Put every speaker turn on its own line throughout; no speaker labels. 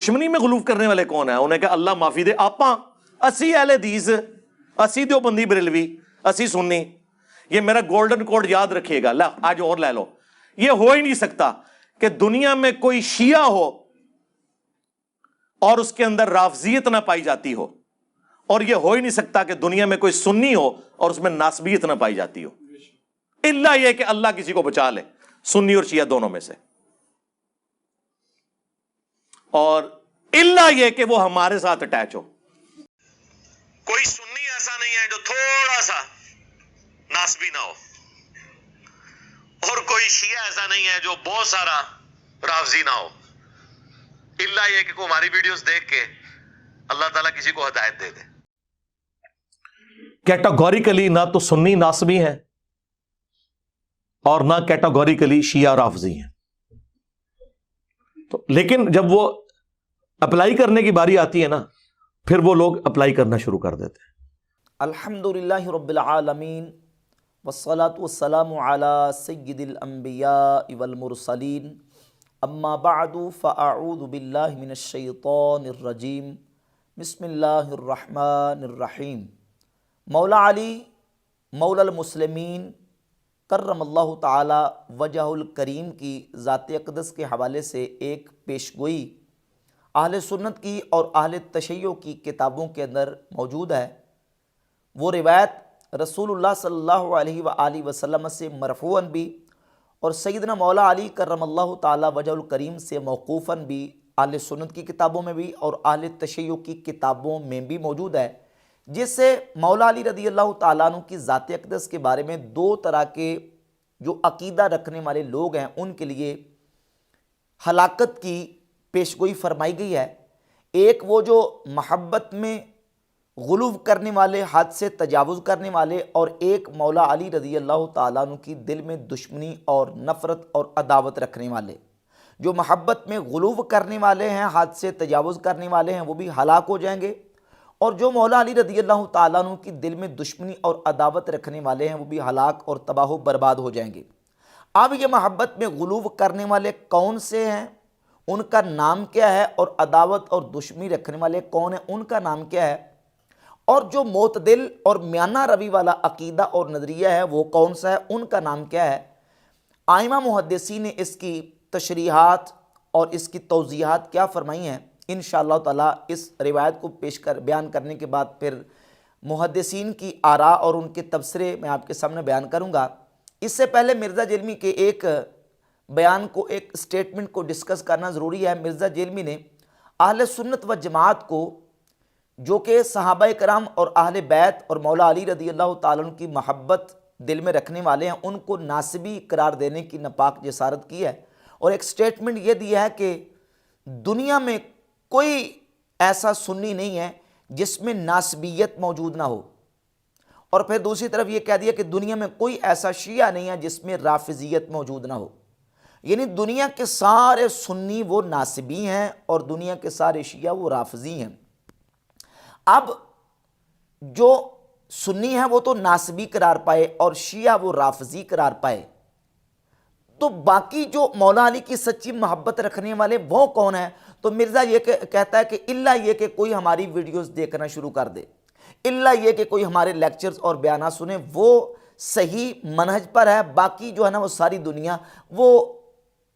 دشمنی میں غلوف کرنے والے کون ہیں؟ انہیں کہ اللہ معافی دے، آپاں اسی اہل حدیث، اسی دیوبندی بریلوی، اسی سنی، یہ میرا گولڈن کوڈ یاد رکھیے گا، آج اور لے لو۔ یہ ہو ہی نہیں سکتا کہ دنیا میں کوئی شیعہ ہو اور اس کے اندر رافضیت نہ پائی جاتی ہو، اور یہ ہو ہی نہیں سکتا کہ دنیا میں کوئی سنی ہو اور اس میں ناسبیت نہ پائی جاتی ہو، الا یہ کہ اللہ کسی کو بچا لے، سنی اور شیعہ دونوں میں سے، اور الا یہ کہ وہ ہمارے ساتھ اٹیچ ہو۔ کوئی سنی ایسا نہیں ہے جو تھوڑا سا ناسبی نہ ہو، اور کوئی شیعہ ایسا نہیں ہے جو بہت سارا رافضی نہ ہو، الا یہ کہ ہماری ویڈیوز دیکھ کے اللہ تعالیٰ کسی کو ہدایت دے دے۔ کیٹاگوریکلی نہ تو سنی ناسبی ہیں اور نہ کیٹاگوریکلی شیعہ رافضی ہیں، تو لیکن جب وہ اپلائی کرنے کی باری آتی ہے نا، پھر وہ لوگ اپلائی کرنا شروع کر دیتے ہیں۔
الحمدللہ رب العالمین والصلاة والسلام علی سید الانبیاء والمرسلین، اما بعد فاعوذ باللہ من الشیطان الرجیم، بسم اللہ الرحمن الرحیم۔ مولا علی مولا المسلمین کرم اللہ تعالی وجہ الکریم کی ذات اقدس کے حوالے سے ایک پیشگوئی اہل سنت کی اور اہل تشیع کی کتابوں کے اندر موجود ہے۔ وہ روایت رسول اللہ صلی اللہ علیہ وآلہ وسلم سے مرفوعاً بھی اور سیدنا مولا علی کرم اللہ تعالی وجہ الکریم سے موقوفاً بھی اہل سنت کی کتابوں میں بھی اور اہل تشیع کی کتابوں میں بھی موجود ہے، جس سے مولا علی رضی اللہ تعالیٰ عنہ کی ذات اقدس کے بارے میں دو طرح کے جو عقیدہ رکھنے والے لوگ ہیں ان کے لیے ہلاکت کی پیشگوئی فرمائی گئی ہے۔ ایک وہ جو محبت میں غلو کرنے والے، حد سے تجاوز کرنے والے، اور ایک مولا علی رضی اللہ تعالیٰ عنہ کی دل میں دشمنی اور نفرت اور عداوت رکھنے والے۔ جو محبت میں غلو کرنے والے ہیں، حد سے تجاوز کرنے والے ہیں، وہ بھی ہلاک ہو جائیں گے، اور جو مولا علی رضی اللہ تعالیٰ عنہ کی دل میں دشمنی اور عداوت رکھنے والے ہیں، وہ بھی ہلاک اور تباہ و برباد ہو جائیں گے۔ اب یہ محبت میں غلو کرنے والے کون سے ہیں، ان کا نام کیا ہے، اور عداوت اور دشمنی رکھنے والے کون ہیں، ان کا نام کیا ہے، اور جو معتدل اور میانہ روی والا عقیدہ اور نظریہ ہے وہ کون سا ہے، ان کا نام کیا ہے۔ ائمہ محدثین نے اس کی تشریحات اور اس کی توضیحات کیا فرمائی ہیں، انشاءاللہ تعالیٰ اس روایت کو بیان کرنے کے بعد پھر محدثین کی آراء اور ان کے تبصرے میں آپ کے سامنے بیان کروں گا۔ اس سے پہلے مرزا جیلمی کے ایک بیان کو، ایک سٹیٹمنٹ کو ڈسکس کرنا ضروری ہے۔ مرزا جیلمی نے اہل سنت و جماعت کو، جو کہ صحابہ کرام اور اہل بیت اور مولا علی رضی اللہ تعالیٰ عنہ کی محبت دل میں رکھنے والے ہیں، ان کو ناسبی قرار دینے کی ناپاک جسارت کی ہے، اور ایک سٹیٹمنٹ یہ دیا ہے کہ دنیا میں کوئی ایسا سنی نہیں ہے جس میں ناسبیت موجود نہ ہو، اور پھر دوسری طرف یہ کہہ دیا کہ دنیا میں کوئی ایسا شیعہ نہیں ہے جس میں رافضیت موجود نہ ہو، یعنی دنیا کے سارے سنی وہ ناسبی ہیں اور دنیا کے سارے شیعہ وہ رافضی ہیں۔ اب جو سنی ہیں وہ تو ناسبی قرار پائے اور شیعہ وہ رافضی قرار پائے، تو باقی جو مولا علی کی سچی محبت رکھنے والے وہ کون ہیں؟ تو مرزا یہ کہتا ہے کہ الا یہ کہ کوئی ہماری ویڈیوز دیکھنا شروع کر دے، الا یہ کہ کوئی ہمارے لیکچرز اور بیانات سنے، وہ صحیح منہج پر ہے، باقی جو ہے نا وہ ساری دنیا وہ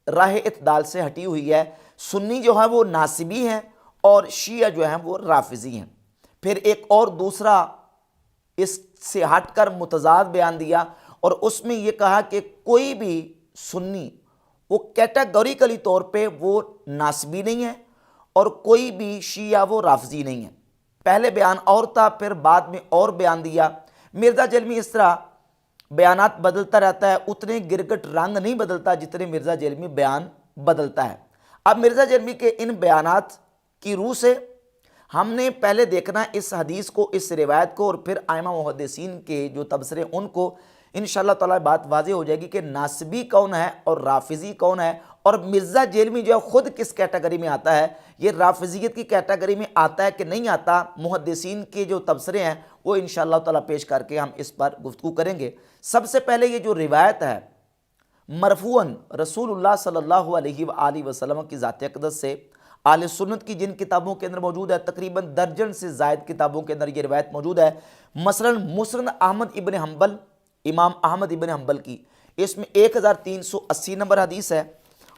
راہ اعتدال سے ہٹی ہوئی ہے۔ سنی جو ہے وہ ناسبی ہیں اور شیعہ جو ہیں وہ رافضی ہیں۔ پھر ایک اور دوسرا اس سے ہٹ کر متضاد بیان دیا، اور اس میں یہ کہا کہ کوئی بھی سنی وہ کیٹاگوریکلی طور پہ وہ ناسبی نہیں ہے اور کوئی بھی شیعہ وہ رافضی نہیں ہے۔ پہلے بیان اور تھا، پھر بعد میں اور بیان دیا۔ مرزا جیلمی اس طرح بیانات بدلتا رہتا ہے، اتنے گرگٹ رنگ نہیں بدلتا جتنے مرزا جیلمی بیان بدلتا ہے۔ اب مرزا جیلمی کے ان بیانات کی روح سے ہم نے پہلے دیکھنا ہے اس حدیث کو، اس روایت کو، اور پھر ائمہ محدثین کے جو تبصرے ان کو، انشاءاللہ تعالیٰ بات واضح ہو جائے گی کہ ناسبی کون ہے اور رافضی کون ہے، اور مرزا جیلمی جو ہے خود کس کیٹیگری میں آتا ہے، یہ رافضیت کی کیٹیگری میں آتا ہے کہ نہیں آتا۔ محدثین کے جو تبصرے ہیں وہ انشاءاللہ تعالیٰ پیش کر کے ہم اس پر گفتگو کریں گے۔ سب سے پہلے یہ جو روایت ہے مرفوعاً رسول اللہ صلی اللہ علیہ وآلہ وسلم کی ذات اقدس سے اہل سنت کی جن کتابوں کے اندر موجود ہے، تقریباً درجن سے زائد کتابوں کے اندر یہ روایت موجود ہے۔ مثلا مسند احمد ابن حنبل، امام احمد ابن حنبل کی، اس میں 1380 نمبر حدیث ہے،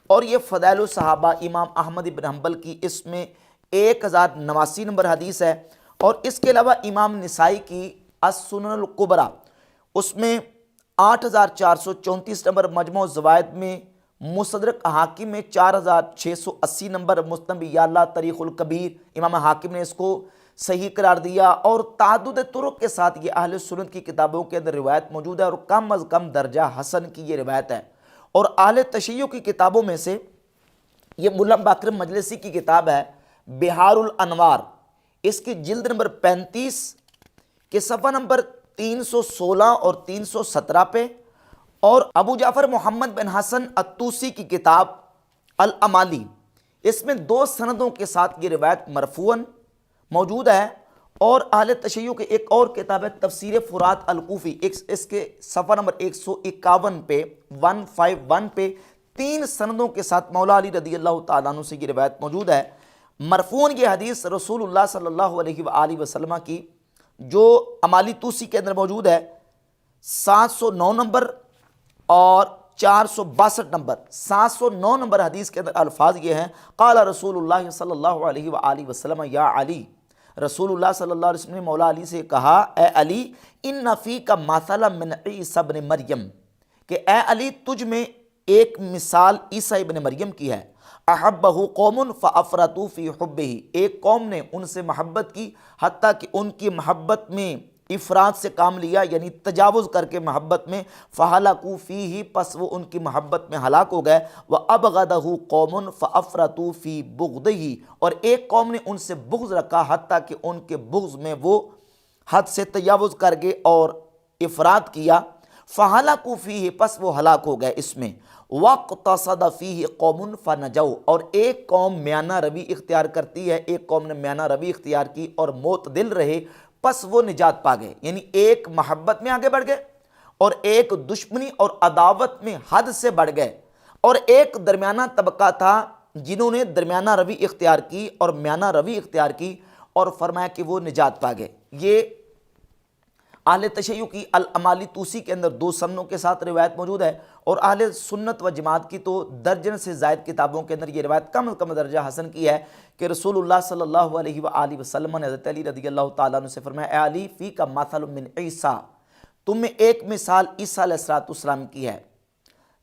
اور یہ فضائل الصحابہ امام احمد ابن حنبل کی، اس میں 1089 نمبر حدیث ہے، اور اس کے علاوہ امام نسائی کی السنن الکبریٰ، اس میں 8434 نمبر، مجموع الزوائد میں، مستدرک حاکم میں 4680 نمبر، مستنبی یا اللہ تاریخ الکبیر، امام حاکم نے اس کو صحیح قرار دیا، اور تعدد طرق کے ساتھ یہ اہل سنت کی کتابوں کے اندر روایت موجود ہے، اور کم از کم درجہ حسن کی یہ روایت ہے۔ اور اہل تشیع کی کتابوں میں سے یہ ملا باقر مجلسی کی کتاب ہے بہار الانوار، اس کی جلد نمبر 35 کے صفحہ نمبر 316 اور 317 پہ، اور ابو جعفر محمد بن حسن الطوسی کی کتاب الامالی، اس میں 2 سندوں کے ساتھ یہ روایت مرفوعاً موجود ہے۔ اور اہل تشیع کے ایک اور کتاب ہے تفسیر فرات الکوفی، اس کے صفحہ نمبر 151 پہ 151 پہ 3 سندوں کے ساتھ مولا علی رضی اللہ تعالیٰ عنہ سے یہ روایت موجود ہے۔ مرفوعاً یہ حدیث رسول اللہ صلی اللہ علیہ وآلہ وسلم کی جو امالی توسی کے اندر موجود ہے، 709 نمبر اور 462 نمبر، 709 نمبر حدیث کے اندر الفاظ یہ ہیں، قال رسول اللہ صلی اللہ علیہ وآلہ وسلم یا علی، رسول اللہ صلی اللہ علیہ وسلم نے مولا علی سے کہا، اے علی، ان فیک مثلا من عیسی ابن مریم، کہ اے علی تجھ میں ایک مثال عیسیٰ ابن مریم کی ہے، احبہ قوم فافرطوا فی حبہ، ایک قوم نے ان سے محبت کی حتیٰ کہ ان کی محبت میں افراط سے کام لیا، یعنی تجاوز کر کے محبت میں، فہلکوا فیہ، پس وہ ان کی محبت میں ہلاک ہو گئے، وابغضہ قوم فافرطوا فی بغضہ، اور ایک قوم نے ان سے بغض رکھا حتیٰ کہ ان کے بغض میں وہ حد سے تجاوز کر گئے اور افراط کیا، فہلکوا فیہ، پس وہ ہلاک ہو گئے اس میں، واقتصد فیہ قوم فنجوا، اور ایک قوم میانہ روی اختیار کرتی ہے، ایک قوم نے میانہ روی اختیار کی اور معتدل رہے، پس وہ نجات پا گئے، یعنی ایک محبت میں آگے بڑھ گئے، اور ایک دشمنی اور عداوت میں حد سے بڑھ گئے، اور ایک درمیانہ طبقہ تھا جنہوں نے درمیانہ روی اختیار کی اور میانہ روی اختیار کی، اور فرمایا کہ وہ نجات پا گئے۔ یہ اہل تشیع کی الامالی توسی کے اندر 2 سندوں کے ساتھ روایت موجود ہے، اور اہل سنت و جماعت کی تو درجن سے زائد کتابوں کے اندر یہ روایت کم از کم درجہ حسن کی ہے کہ رسول اللہ صلی اللہ علیہ وآلہ وسلم نے حضرت علی رضی اللہ تعالیٰ عنہ سے فرمایا، اے علی فیک مثل من عیسیٰ، تم میں ایک مثال عیسیٰ علیہ السلام کی ہے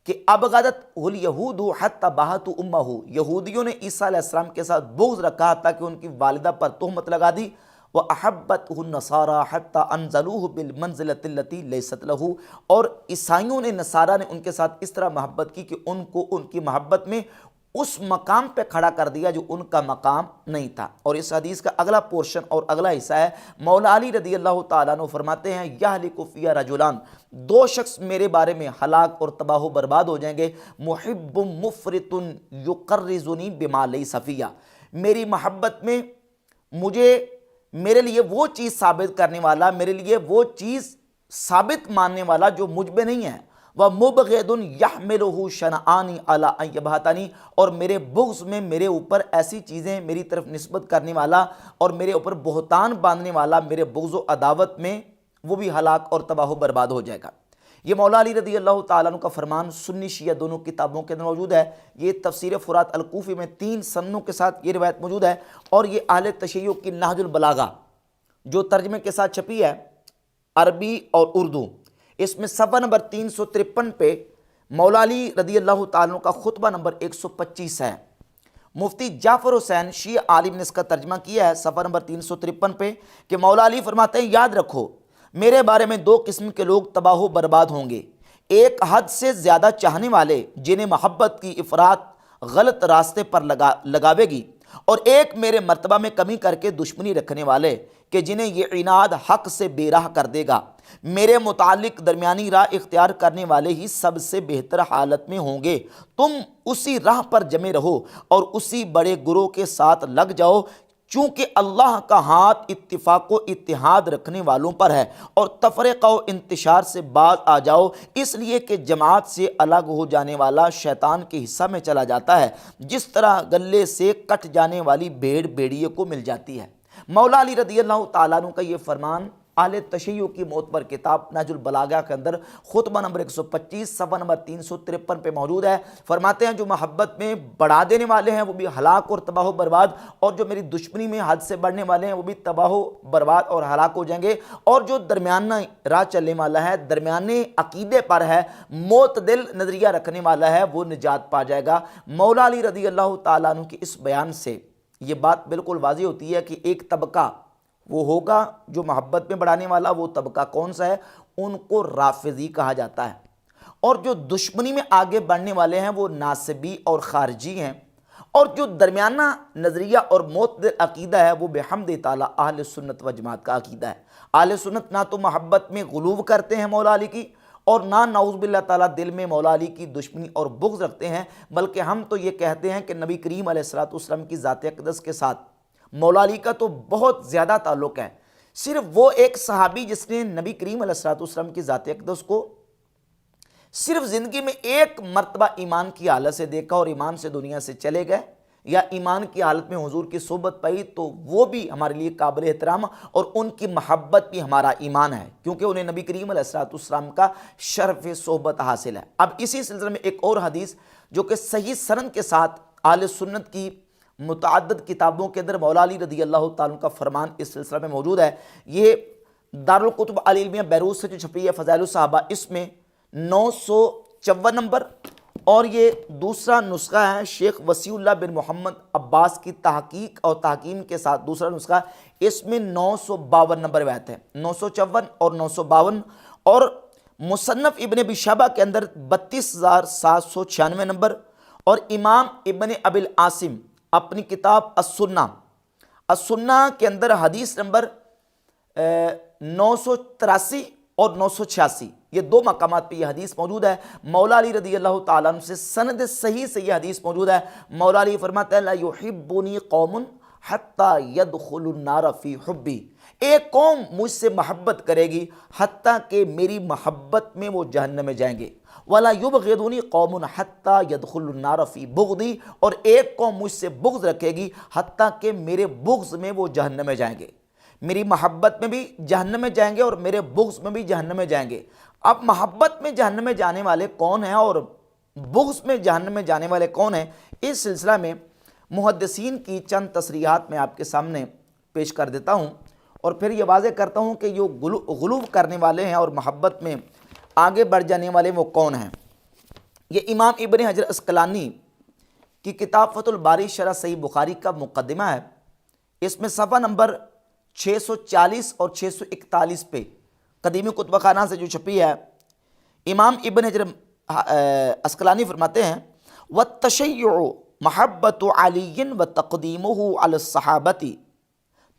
کہ ابغضت الیہود حتی بہت امہ، یہودیوں نے عیسیٰ علیہ السلام کے ساتھ بغض رکھا حتیٰ کہ ان کی والدہ پر تہمت لگا دی، وَأَحَبَّتْهُ النَّصَارَى حَتَّى أَنزَلُوهُ بِالْمَنزِلَةِ الَّتِي لَيْسَتْ لَهُ، اور عیسائیوں نے، نصارہ نے ان کے ساتھ اس طرح محبت کی کہ ان کو ان کی محبت میں اس مقام پہ کھڑا کر دیا جو ان کا مقام نہیں تھا۔ اور اس حدیث کا اگلا پورشن اور اگلا حصہ ہے، مولا علی رضی اللہ تعالیٰ عنہ فرماتے ہیں، یہلک فی رجلان، 2 شخص میرے بارے میں ہلاک اور تباہ و برباد ہو جائیں گے، محب مفرط یقرزنی بما لیس فی، میری محبت میں میرے لیے وہ چیز ثابت کرنے والا، میرے لیے وہ چیز ثابت ماننے والا جو مجھ میں نہیں ہے، وَمُبْغِضٌ يَحْمِلُهُ شَنَآنِ عَلَىٰ أَن يَبْغَضَنِي، اور میرے بغض میں میرے اوپر ایسی چیزیں میری طرف نسبت کرنے والا اور میرے اوپر بہتان باندھنے والا، میرے بغض و عداوت میں وہ بھی ہلاک اور تباہ و برباد ہو جائے گا۔ یہ مولا علی رضی اللہ تعالیٰ عنہ کا فرمان سنی شیعہ دونوں کتابوں کے اندر موجود ہے۔ یہ تفسیر فرات الکوفی میں 3 سندوں کے ساتھ یہ روایت موجود ہے، اور یہ اہل تشیع کی نہج البلاغہ جو ترجمے کے ساتھ چھپی ہے عربی اور اردو، اس میں صفحہ نمبر 353 پہ مولا علی رضی اللہ تعالیٰ عنہ کا خطبہ نمبر 125 ہے۔ مفتی جعفر حسین شیعہ عالم نے اس کا ترجمہ کیا ہے صفحہ نمبر 353 پہ کہ مولا علی فرماتے ہیں، یاد رکھو میرے بارے میں 2 قسم کے لوگ تباہ و برباد ہوں گے، ایک حد سے زیادہ چاہنے والے جنہیں محبت کی افراط غلط راستے پر لگاوے گی، اور ایک میرے مرتبہ میں کمی کر کے دشمنی رکھنے والے کہ جنہیں یہ عناد حق سے بے راہ کر دے گا۔ میرے متعلق درمیانی راہ اختیار کرنے والے ہی سب سے بہتر حالت میں ہوں گے۔ تم اسی راہ پر جمے رہو اور اسی بڑے گروہ کے ساتھ لگ جاؤ، چونکہ اللہ کا ہاتھ اتفاق و اتحاد رکھنے والوں پر ہے اور تفرقہ و انتشار سے باز آ جاؤ، اس لیے کہ جماعت سے الگ ہو جانے والا شیطان کے حصہ میں چلا جاتا ہے، جس طرح گلے سے کٹ جانے والی بھیڑ بھیڑیے کو مل جاتی ہے۔ مولا علی رضی اللہ تعالیٰ عنہ کا یہ فرمان اہل تشیع کی معتبر کتاب نہج البلاغہ کے اندر خطبہ نمبر 125 صفحہ نمبر 353 پہ موجود ہے۔ فرماتے ہیں جو محبت میں بڑھا دینے والے ہیں وہ بھی ہلاک اور تباہ و برباد، اور جو میری دشمنی میں حد سے بڑھنے والے ہیں وہ بھی تباہ و برباد اور ہلاک ہو جائیں گے، اور جو درمیانہ راہ چلنے والا ہے، درمیانے عقیدے پر ہے، معتدل نظریہ رکھنے والا ہے، وہ نجات پا جائے گا۔ مولا علی رضی اللہ تعالیٰ عنہ کی اس بیان سے یہ بات بالکل واضح ہوتی ہے کہ ایک طبقہ وہ ہوگا جو محبت میں بڑھانے والا، وہ طبقہ کون سا ہے؟ ان کو رافضی کہا جاتا ہے، اور جو دشمنی میں آگے بڑھنے والے ہیں وہ ناصبی اور خارجی ہیں، اور جو درمیانہ نظریہ اور معتدل عقیدہ ہے وہ بحمد تعالیٰ اہل سنت و جماعت کا عقیدہ ہے۔ اہل سنت نہ تو محبت میں غلو کرتے ہیں مولا علی کی، اور نہ نعوذ باللہ تعالیٰ دل میں مولا علی کی دشمنی اور بغض رکھتے ہیں، بلکہ ہم تو یہ کہتے ہیں کہ نبی کریم علیہ الصلوۃ والسلام کی ذات اقدس کے ساتھ مولا علی کا تو بہت زیادہ تعلق ہے۔ صرف وہ ایک صحابی جس نے نبی کریم علیہ الصلوۃ والسلام کی ذات اقدس کو صرف زندگی میں ایک مرتبہ ایمان کی حالت سے دیکھا اور ایمان سے دنیا سے چلے گئے، یا ایمان کی حالت میں حضور کی صحبت پائی، تو وہ بھی ہمارے لیے قابل احترام، اور ان کی محبت بھی ہمارا ایمان ہے، کیونکہ انہیں نبی کریم علیہ الصلوۃ والسلام کا شرف صحبت حاصل ہے۔ اب اسی سلسلے میں ایک اور حدیث جو کہ صحیح سند کے ساتھ اہل سنت کی متعدد کتابوں کے اندر مولا علی رضی اللہ تعالیٰ کا فرمان اس سلسلہ میں موجود ہے، یہ دارالکتب العلمیہ بیروت سے جو چھپی ہے فضائل الصحابہ، اس میں 954 نمبر، اور یہ دوسرا نسخہ ہے شیخ وسیع اللہ بن محمد عباس کی تحقیق اور تحکیم کے ساتھ دوسرا نسخہ، اس میں 952 نمبر روایت ہے، 954 اور 952، اور مصنف ابن ابی شیبہ کے اندر 32796 نمبر، اور امام ابن ابی العاصم اپنی کتاب السنہ کے اندر حدیث نمبر 983 اور 986، یہ دو مقامات پہ یہ حدیث موجود ہے۔ مولا علی رضی اللہ تعالیٰ عنہ سے سند صحیح سے یہ حدیث موجود ہے۔ مولا علی فرماتے ہیں لا یحبنی قوم حتی یدخلوا النار فی حبی، ایک قوم مجھ سے محبت کرے گی حتیٰ کہ میری محبت میں وہ جہنم میں جائیں گے، ولا یبغضنی قوم حتی یدخلوا النار فی بغضی، اور ایک قوم مجھ سے بغض رکھے گی حتیٰ کہ میرے بغض میں وہ جہنم میں جائیں گے، میری محبت میں بھی جہنم میں جائیں گے اور میرے بغض میں بھی جہنم میں جائیں گے۔ اب محبت میں جہنم میں جانے والے کون ہیں اور بغض میں جہنم میں جانے والے کون ہیں، اس سلسلہ میں محدثین کی چند تصریحات میں آپ کے سامنے پیش کر دیتا ہوں، اور پھر یہ واضح کرتا ہوں کہ جو غلو کرنے والے ہیں اور محبت میں آگے بڑھ جانے والے وہ کون ہیں۔ یہ امام ابن حجر عسقلانی کی کتاب فتح الباری شرح صحیح بخاری کا مقدمہ ہے، اس میں صفحہ نمبر 640 اور 641 پہ قدیمی کتب خانہ سے جو چھپی ہے، امام ابن حجر عسقلانی فرماتے ہیں وَالتَّشَيُّعُ محبت علی وَتَقْدِيمُهُ عَلَى الصَّحَابَةِ،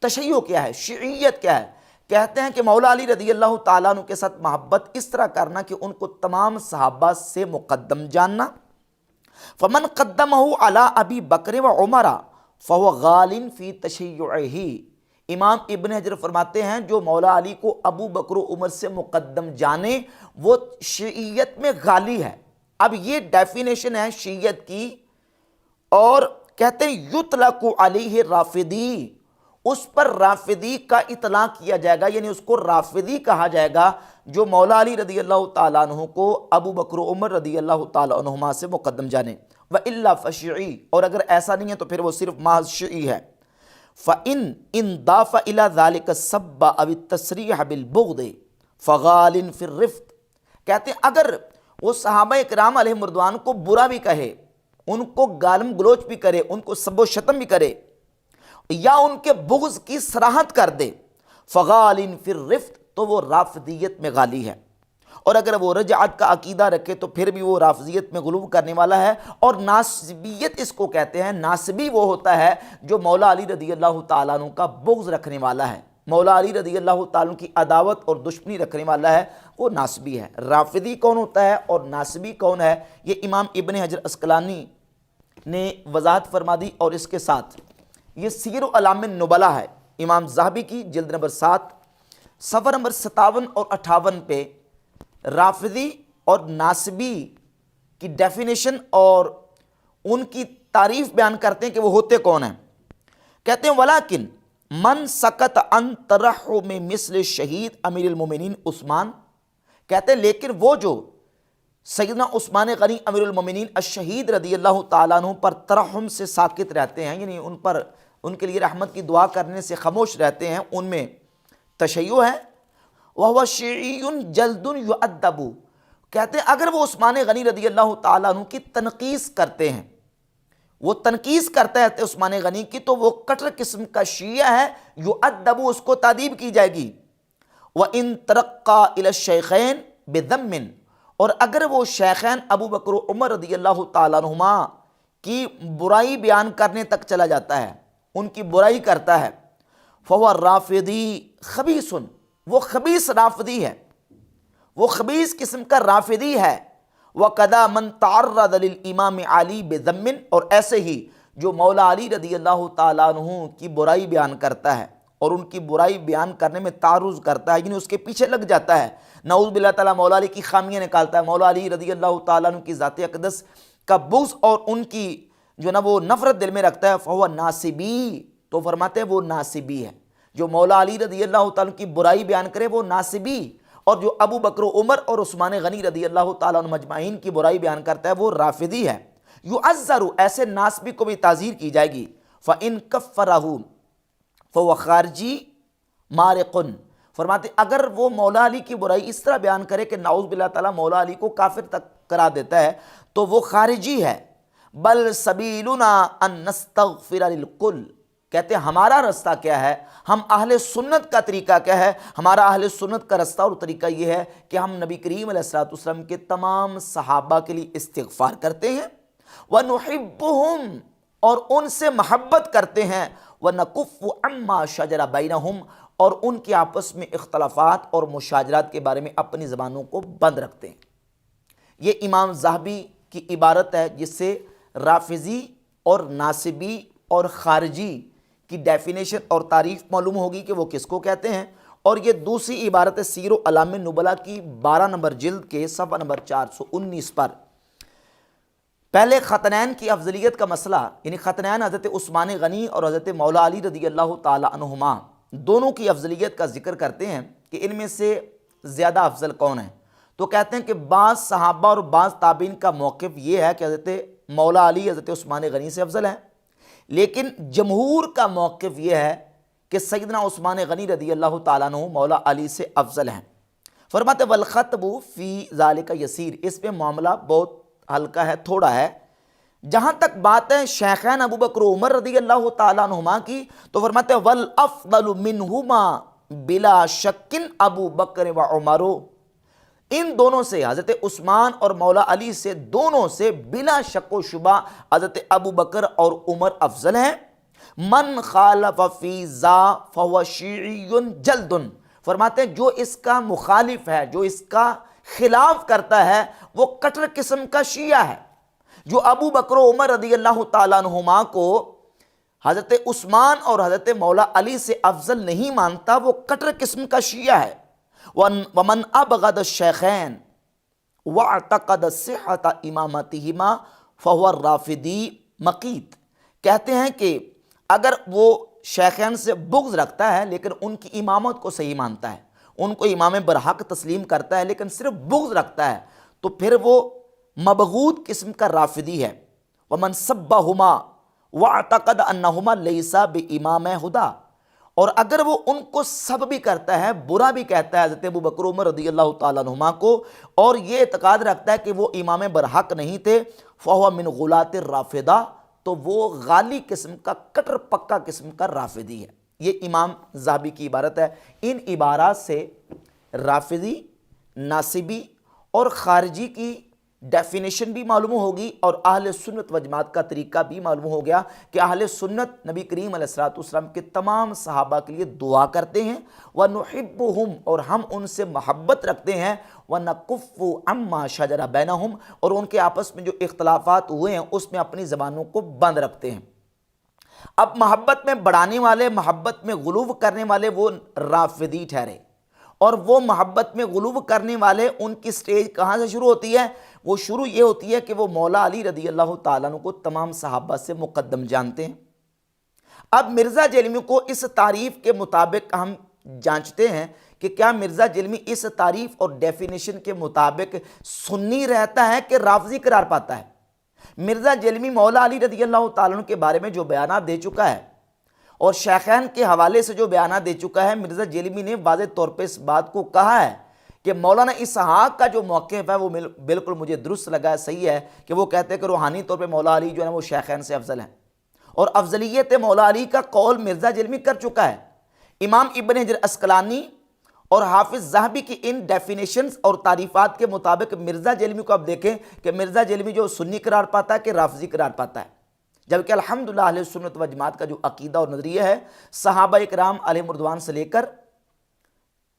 تشیع کیا ہے، شیعیت کیا ہے؟ کہتے ہیں کہ مولا علی رضی اللہ تعالیٰ عنہ کے ساتھ محبت اس طرح کرنا کہ ان کو تمام صحابہ سے مقدم جاننا، فمن قدمہ علی ابی بکر و عمر فہو غال فی تشیعہ، امام ابن حجر فرماتے ہیں جو مولا علی کو ابو بکر و عمر سے مقدم جانے وہ شیعیت میں غالی ہے۔ اب یہ ڈیفینیشن ہے شیعیت کی، اور کہتے ہیں یطلق علیہ رافضی، اس پر رافضی کا اطلاق کیا جائے گا، یعنی اس کو رافضی کہا جائے گا جو مولا علی رضی اللہ تعالیٰ عنہ کو ابو بکر و عمر رضی اللہ تعالیٰ عنہما سے مقدم جانے، وَإِلَّا فَشِعِی، اور اگر ایسا نہیں ہے تو پھر وہ صرف محض شیعی ہے۔ فَإِنْ ضَافَ إِلَى ذَلِكَ السَّبَّ أَوِ التَّصْرِيحَ بِالْبُغْضِ فَغَالٍ فِي الرِّفْقِ، کہتے ہیں اگر وہ صحابہ اکرام علیہ مردوان کو برا بھی کہے، ان کو گالم گلوچ بھی کرے، ان کو سب و شتم بھی کرے، یا ان کے بغض کی صراحت کر دے، فَغَالٍ فِي الرِّفْقِ، تو وہ رافضیت میں غالی ہے، اور اگر وہ رجعت کا عقیدہ رکھے تو پھر بھی وہ رافضیت میں غلو کرنے والا ہے۔ اور ناسبیت اس کو کہتے ہیں، ناسبی وہ ہوتا ہے جو مولا علی رضی اللہ تعالیٰ عنہ کا بغض رکھنے والا ہے، مولا علی رضی اللہ تعالیٰ عنہ کی عداوت اور دشمنی رکھنے والا ہے، وہ ناسبی ہے۔ رافضی کون ہوتا ہے اور ناسبی کون ہے، یہ امام ابن حجر عسقلانی نے وضاحت فرما دی، اور اس کے ساتھ یہ سیر اعلام النبلا ہے امام ذہبی کی، جلد نمبر 7 صفحہ نمبر 57 اور 58 پہ رافضی اور ناصبی کی ڈیفینیشن اور ان کی تعریف بیان کرتے ہیں کہ وہ ہوتے کون ہیں۔ کہتے ہیں ولیکن من سکت عن ترحم مثل شہید امیر المومنین عثمان، کہتے ہیں لیکن وہ جو سیدنا عثمان غنی امیر المومنین الشہید رضی اللہ تعالیٰ عنہ پر ترحم سے ساکت رہتے ہیں، یعنی ان پر ان کے لیے رحمت کی دعا کرنے سے خاموش رہتے ہیں، ان میں تشیع ہے۔ وَهُوَ شِيعِيٌّ جَلْدٌ يُعَدَّبُ، کہتے ہیں اگر وہ عثمان غنی رضی اللہ تعالیٰ عنہ کی تنقیص کرتے ہیں، وہ تنقیص کرتا ہے عثمان غنی کی، تو وہ کٹر قسم کا شیعہ ہے، یعدب، اس کو تعدیب کی جائے گی۔ وَإِن تَرَقَّى إِلَى الشَّيْخَيْنِ بِذَمٍّ، اور اگر وہ شیخین ابو بکر و عمر رضی اللہ تعالیٰ عنہما کی برائی بیان کرنے تک چلا جاتا ہے، ان کی برائی کرتا ہے، فَهُوَ الرَّافِضِي خَبِيثٌ، وہ خبیث رافضی ہے، وہ خبیث قسم کا رافضی ہے۔ وَقَدَا مَنْ تَعَرَّضَ لِلْإِمَامِ عَلِي بِذَمٍّ، اور ایسے ہی جو مولا علی رضی اللہ تعالیٰ عنہ کی برائی بیان کرتا ہے اور ان کی برائی بیان کرنے میں تعرض کرتا ہے، یعنی اس کے پیچھے لگ جاتا ہے، نعوذ باللہ تعالیٰ مولا علی کی خامیاں نکالتا ہے، مولا علی رضی اللہ تعالیٰ عنہ کی ذات اقدس کا بغض اور ان کی جو نا وہ نفرت دل میں رکھتا ہے، فَهُوَ ناصبی، تو فرماتے ہیں وہ ناصبی ہے۔ جو مولا علی رضی اللہ تعالیٰ عنہ کی برائی بیان کرے وہ ناصبی، اور جو ابو بکر و عمر اور عثمان غنی رضی اللہ تعالیٰ عنہ مجمعین کی برائی بیان کرتا ہے وہ رافضی ہے۔ یعذر، ایسے ناصبی کو بھی تعزیر کی جائے گی۔ فَإِن كَفَّرَهُ فَهُوَ خَارِجِي مَارِقٌ، فرماتے اگر وہ مولا علی کی برائی اس طرح بیان کرے کہ نعوذ باللہ تعالیٰ مولا علی کو کافر تک کرا دیتا ہے تو وہ خارجی ہے۔ بل سبیلنا ان نستغفر للکل، کہتے ہیں ہمارا رستہ کیا ہے، ہم اہل سنت کا طریقہ کیا ہے، ہمارا اہل سنت کا رستہ اور طریقہ یہ ہے کہ ہم نبی کریم علیہ الصلوۃ والسلام کے تمام صحابہ کے لیے استغفار کرتے ہیں، وَنُحِبُّهُمْ، اور ان سے محبت کرتے ہیں، وَنَكُفُّ عَمَّا شَجَرَ بَيْنَهُمْ، اور ان کے آپس میں اختلافات اور مشاجرات کے بارے میں اپنی زبانوں کو بند رکھتے ہیں۔ یہ امام ذہبی کی عبارت ہے جس سے رافضی اور ناصبی اور خارجی کی ڈیفینیشن اور تعریف معلوم ہوگی کہ وہ کس کو کہتے ہیں۔ اور یہ دوسری عبارت سیر و اعلام النبلا کی 12 نمبر جلد کے صفحہ نمبر 419 پر پہلے ختنین کی افضلیت کا مسئلہ، یعنی ختنین حضرت عثمان غنی اور حضرت مولا علی رضی اللہ تعالی عنہما دونوں کی افضلیت کا ذکر کرتے ہیں کہ ان میں سے زیادہ افضل کون ہے، تو کہتے ہیں کہ بعض صحابہ اور بعض تابعین کا موقف یہ ہے کہ حضرت مولا علی حضرت عثمان غنی سے افضل ہیں، لیکن جمہور کا موقف یہ ہے کہ سیدنا عثمان غنی رضی اللہ تعالیٰ عنہ مولا علی سے افضل ہیں۔ فرماتے والخطب فی ذالک یسیر، اس میں معاملہ بہت ہلکا ہے، تھوڑا ہے۔ جہاں تک بات ہے شیخین ابو بکر و عمر رضی اللہ تعالیٰ عنہما کی، تو فرماتے والافضل منہما بلا شک ابو بکر و عمر، ان دونوں سے حضرت عثمان اور مولا علی سے دونوں سے بلا شک و شبہ حضرت ابو بکر اور عمر افضل ہیں۔ من خالف فی ذا فهو شیعی جلد، فرماتے ہیں جو اس کا مخالف ہے، جو اس کا خلاف کرتا ہے وہ کٹر قسم کا شیعہ ہے۔ جو ابو بکر و عمر رضی اللہ تعالیٰ عنہما کو حضرت عثمان اور حضرت مولا علی سے افضل نہیں مانتا وہ کٹر قسم کا شیعہ ہے۔ ومن ابغض الشیخین واعتقد صحت امامتہما فهو الرافضی مقیت، کہتے ہیں کہ اگر وہ شیخین سے بغض رکھتا ہے لیکن ان کی امامت کو صحیح مانتا ہے، ان کو امام برحق تسلیم کرتا ہے لیکن صرف بغض رکھتا ہے، تو پھر وہ مبغوض قسم کا رافضی ہے۔ ومن سبہما واعتقد انہما لیسا بامام ہدی، اور اگر وہ ان کو سب بھی کرتا ہے، برا بھی کہتا ہے حضرت ابو بکر عمر رضی اللہ تعالیٰ عنہما کو، اور یہ اعتقاد رکھتا ہے کہ وہ امام برحق نہیں تھے، فہو من غلاۃ الرافضہ، تو وہ غالی قسم کا کٹر پکا قسم کا رافضی ہے۔ یہ امام ذہبی کی عبارت ہے۔ ان عبارات سے رافضی، ناصبی اور خارجی کی ڈیفینیشن بھی معلوم ہوگی اور اہل سنت و جماعت کا طریقہ بھی معلوم ہو گیا کہ اہل سنت نبی کریم علیہ الصلوۃ والسلام کے تمام صحابہ کے لیے دعا کرتے ہیں، وَنُحِبُّهُمْ، اور ہم ان سے محبت رکھتے ہیں، وَنَكُفُّ عَمَّا شَجَرَ بَيْنَهُمْ، اور ان کے آپس میں جو اختلافات ہوئے ہیں اس میں اپنی زبانوں کو بند رکھتے ہیں۔ اب محبت میں بڑھانے والے، محبت میں غلو کرنے والے وہ رافضی ٹھہرے، اور وہ محبت میں غلو کرنے والے ان کی سٹیج کہاں سے شروع ہوتی ہے؟ وہ شروع یہ ہوتی ہے کہ وہ مولا علی رضی اللہ تعالیٰ عنہ کو تمام صحابہ سے مقدم جانتے ہیں۔ اب مرزا جیلمی کو اس تعریف کے مطابق ہم جانچتے ہیں کہ کیا مرزا جیلمی اس تعریف اور ڈیفینیشن کے مطابق سنی رہتا ہے کہ رافضی قرار پاتا ہے؟ مرزا جیلمی مولا علی رضی اللہ تعالیٰ عنہ کے بارے میں جو بیانات دے چکا ہے اور شیخین کے حوالے سے جو بیانات دے چکا ہے، مرزا جیلمی نے واضح طور پہ اس بات کو کہا ہے کہ مولانا اسحاق کا جو موقف ہے وہ بالکل مجھے درست لگا ہے، صحیح ہے، کہ وہ کہتے ہیں کہ روحانی طور پہ مولا علی جو ہے وہ شیخین سے افضل ہیں، اور افضلیت مولا علی کا قول مرزا جیلمی کر چکا ہے۔ امام ابن حجر عسقلانی اور حافظ ذہبی کی ان ڈیفینیشنز اور تعریفات کے مطابق مرزا جیلمی کو اب دیکھیں کہ مرزا جیلمی جو سنی قرار پاتا ہے کہ رافضی قرار پاتا ہے، جبکہ الحمدللہ اہل سنت و جماعت کا جو عقیدہ اور نظریہ ہے، صحابہ اکرام علیہم رضوان سے لے کر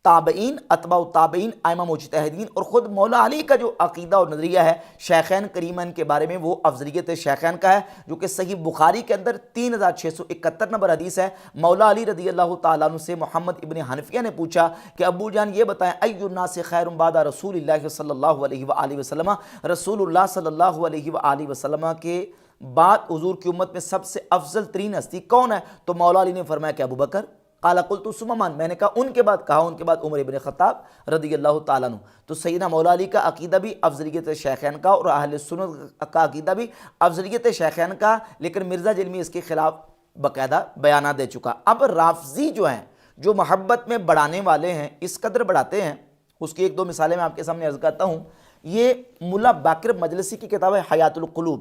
تابعین، اتباع تابعین، ائمہ مجتہدین اور خود مولا علی کا جو عقیدہ اور نظریہ ہے شیخین کریمین کے بارے میں، وہ افضلیت شیخین کا ہے، جو کہ صحیح بخاری کے اندر 3671 نمبر حدیث ہے۔ مولا علی رضی اللہ تعالیٰ عنہ سے محمد ابن حنفیہ نے پوچھا کہ ابو جان یہ بتائیں، ای الناس خیر بعد رسول اللہ صلی اللہ علیہ وآلہ وسلم، رسول اللہ صلی اللہ علیہ وآلہ وسلم کے بعد حضور کی امت میں سب سے افضل ترین ہستی کون ہے؟ تو مولا علی نے فرمایا کہ ابو بکر۔ قال قلت ثم من، میں نے کہا ان کے بعد، کہا ان کے بعد عمر ابن خطاب رضی اللہ تعالیٰ عنہ۔ تو سیدنا مولا علی کا عقیدہ بھی افضلیت شیخین کا اور اہل سنت کا عقیدہ بھی افضلیت شیخین کا، لیکن مرزا جیلمی اس کے خلاف باقاعدہ بیانات دے چکا۔ اب رافضی جو ہیں، جو محبت میں بڑھانے والے ہیں، اس قدر بڑھاتے ہیں، اس کی ایک دو مثالیں میں آپ کے سامنے عرض کرتا ہوں۔ یہ ملا باقر مجلسی کی کتاب ہے حیات القلوب،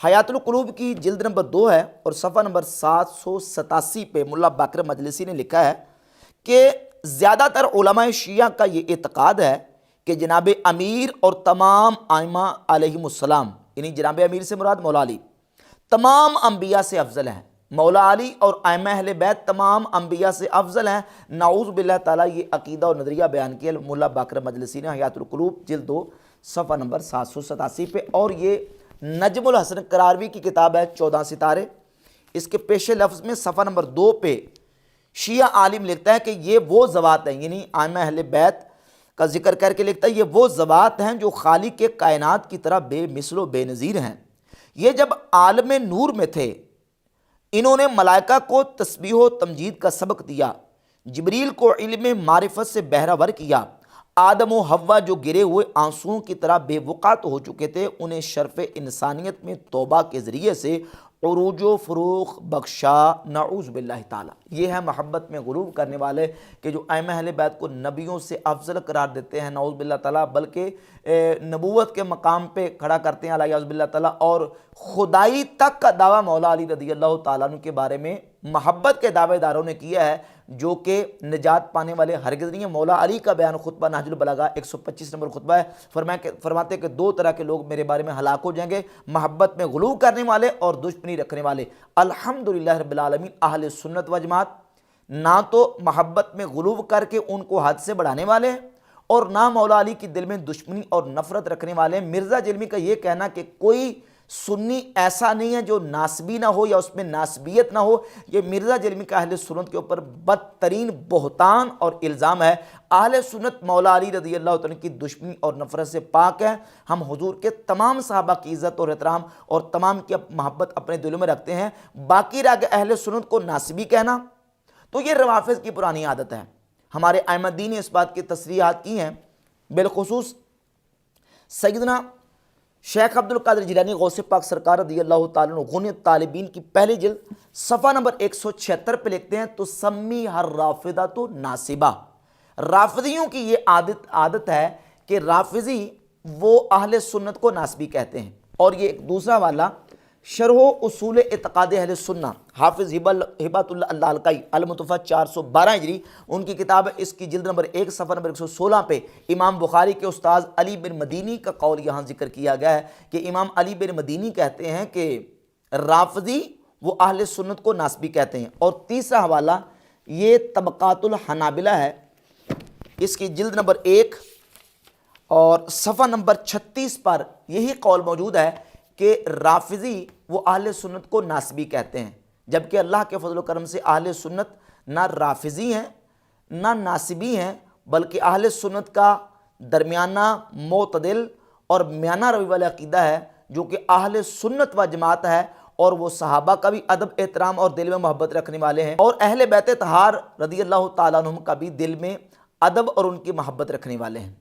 حیات القلوب کی جلد نمبر 2 ہے اور صفحہ نمبر 787 پہ ملا باقر مجلسی نے لکھا ہے کہ زیادہ تر علماء شیعہ کا یہ اعتقاد ہے کہ جناب امیر اور تمام ائمہ علیہم السلام، یعنی جناب امیر سے مراد مولا علی، تمام انبیاء سے افضل ہیں۔ مولا علی اور ائمہ اہل بیت تمام انبیاء سے افضل ہیں۔ نعوذ باللہ تعالیٰ، یہ عقیدہ اور نظریہ بیان کیا ملا باقر مجلسی نے حیات القلوب جلد 2 صفحہ نمبر 787 پہ، اور یہ نجم الحسن قراروی کی کتاب ہے 14 ستارے، اس کے پیش لفظ میں صفحہ نمبر 2 پہ شیعہ عالم لکھتا ہے کہ یہ وہ ذوات ہیں، یعنی ائمہ اہل بیت کا ذکر کر کے لکھتا ہے یہ وہ ذوات ہیں جو خالق کے کائنات کی طرح بے مثل و بے نظیر ہیں۔ یہ جب عالم نور میں تھے، انہوں نے ملائکہ کو تسبیح و تمجید کا سبق دیا، جبریل کو علم معرفت سے بہرہ ور کیا، آدم و حوا جو گرے ہوئے آنسوؤں کی طرح بے وقعت ہو چکے تھے، انہیں شرف انسانیت میں توبہ کے ذریعے سے عروج و فروغ بخشا۔ نعوذ باللہ تعالیٰ، یہ ہے محبت میں غلو کرنے والے کہ جو ائمہ اہل بیت کو نبیوں سے افضل قرار دیتے ہیں، نعوذ باللہ تعالیٰ، بلکہ نبوت کے مقام پہ کھڑا کرتے ہیں علیہ باللہ تعالیٰ، اور خدائی تک کا دعویٰ مولا علی رضی اللہ تعالیٰ عنہ کے بارے میں محبت کے دعوے داروں نے کیا ہے، جو کہ نجات پانے والے ہرگز نہیں ہیں۔ مولا علی کا بیان خطبہ نہج البلاغہ 125 نمبر خطبہ ہے، فرماتے ہیں کہ 2 طرح کے لوگ میرے بارے میں ہلاک ہو جائیں گے، محبت میں غلو کرنے والے اور دشمنی رکھنے والے۔ الحمدللہ رب العالمین، اہل سنت و جماعت نہ تو محبت میں غلو کر کے ان کو حد سے بڑھانے والے ہیں، اور نہ مولا علی کی دل میں دشمنی اور نفرت رکھنے والے ہیں۔ مرزا جیلمی کا یہ کہنا کہ کوئی سنی ایسا نہیں ہے جو ناسبی نہ ہو یا اس میں ناسبیت نہ ہو، یہ مرزا جیلمی کا اہل سنت کے اوپر بدترین بہتان اور الزام ہے۔ اہل سنت مولا علی رضی اللہ تعالیٰ کی دشمنی اور نفرت سے پاک ہیں۔ ہم حضور کے تمام صحابہ کی عزت اور احترام اور تمام کی محبت اپنے دلوں میں رکھتے ہیں۔ باقی رہ گئے اہل سنت کو ناسبی کہنا، تو یہ روافض کی پرانی عادت ہے۔ ہمارے ائمہ دین نے اس بات کی تصریحات کی ہیں، بالخصوص سیدنا شیخ عبد القادر جیلانی غوث پاک سرکار رضی اللہ تعالیٰ عنہ غنی الطالبین کی پہلی جلد صفحہ نمبر 176 پہ لکھتے ہیں، تو سمی ہر رافضہ تو ناصبہ، رافضیوں کی یہ عادت ہے کہ رافضی وہ اہل سنت کو ناسبی کہتے ہیں۔ اور یہ ایک دوسرا والا شرح و اصول اعتقاد اہل سنہ، حافظ ہبۃ اللہ اللالکائی المتوفیٰ 412 ہجری، ان کی کتاب ہے، اس کی جلد نمبر 1 صفحہ نمبر 116 پہ امام بخاری کے استاذ علی بن مدینی کا قول یہاں ذکر کیا گیا ہے کہ امام علی بن مدینی کہتے ہیں کہ رافضی وہ اہل سنت کو ناسبی کہتے ہیں۔ اور تیسرا حوالہ یہ طبقات الحنابلہ ہے، اس کی جلد نمبر 1 اور صفحہ نمبر 36 پر یہی قول موجود ہے کہ رافضی وہ اہل سنت کو ناسبی کہتے ہیں، جبکہ اللہ کے فضل و کرم سے اہل سنت نہ رافضی ہیں نہ ناصبی ہیں، بلکہ اہل سنت کا درمیانہ معتدل اور میانہ روی والا عقیدہ ہے، جو کہ اہل سنت و جماعت ہے، اور وہ صحابہ کا بھی ادب احترام اور دل میں محبت رکھنے والے ہیں، اور اہل بیت طہار رضی اللہ تعالیٰ عنہم کا بھی دل میں ادب اور ان کی محبت رکھنے والے ہیں۔